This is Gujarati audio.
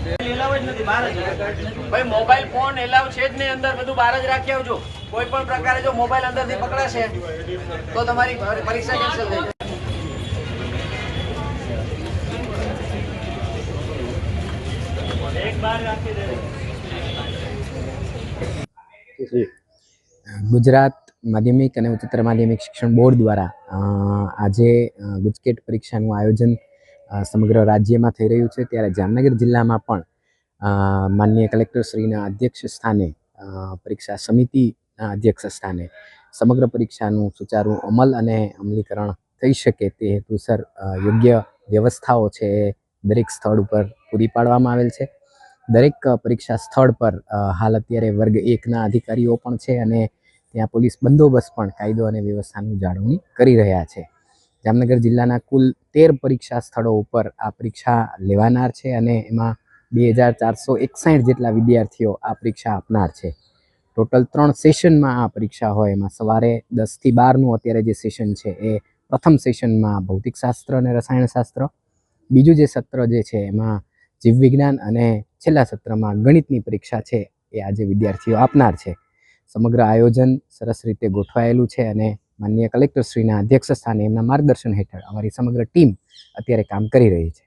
એલાવ જ નથી, બહાર જ ભાઈ મોબાઈલ ફોન એલાવ છે જ નહીં, અંદર બધું બહાર જ રાખી આવજો। કોઈ પણ પ્રકારે જો મોબાઈલ અંદરથી પકડાશે તો તમારી પરીક્ષા કેન્સલ થઈ જશે। એક બાર રાખી દે। ગુજરાત માધ્યમિક અને ઉચ્ચતર માધ્યમિક શિક્ષણ બોર્ડ દ્વારા આજે ગુજકેટ પરીક્ષાનું આયોજન સમગ્ર રાજ્યમાં થઈ રહ્યું છે, ત્યારે જામનગર જિલ્લામાં પણ માનનીય કલેક્ટરશ્રીના અધ્યક્ષ સ્થાને પરીક્ષા સમિતિના અધ્યક્ષ સ્થાને સમગ્ર પરીક્ષાનું સુચારું અમલ અને અમલીકરણ થઈ શકે તે હેતુસર યોગ્ય વ્યવસ્થાઓ છે એ દરેક સ્થળ ઉપર પૂરી પાડવામાં આવેલ છે। દરેક પરીક્ષા સ્થળ પર હાલ અત્યારે વર્ગ 1ના અધિકારીઓ પણ છે અને ત્યાં પોલીસ બંદોબસ્ત પણ કાયદો અને વ્યવસ્થાનું જાળવણી કરી રહ્યા છે। જામનગર જિલ્લાના કુલ 13 પરીક્ષા સ્થળો ઉપર આ પરીક્ષા લેવાનાર છે અને એમાં 2461 જેટલા વિદ્યાર્થીઓ આ પરીક્ષા આપનાર છે। ટોટલ 3 સેશનમાં આ પરીક્ષા હોય, એમાં સવારે 10 થી 12નું અત્યારે જે સેશન છે એ પ્રથમ સેશનમાં ભૌતિકશાસ્ત્ર અને રસાયણશાસ્ત્ર, બીજું જે સત્ર જે છે એમાં જીવવિજ્ઞાન અને છેલ્લા સત્રમાં ગણિતની પરીક્ષા છે એ આજે વિદ્યાર્થીઓ આપનાર છે। સમગ્ર આયોજન સરસ રીતે ગોઠવાયેલું છે અને માનનીય કલેક્ટરશ્રીના અધ્યક્ષ સ્થાને એમના માર્ગદર્શન હેઠળ અમારી સમગ્ર ટીમ અત્યારે કામ કરી રહી છે।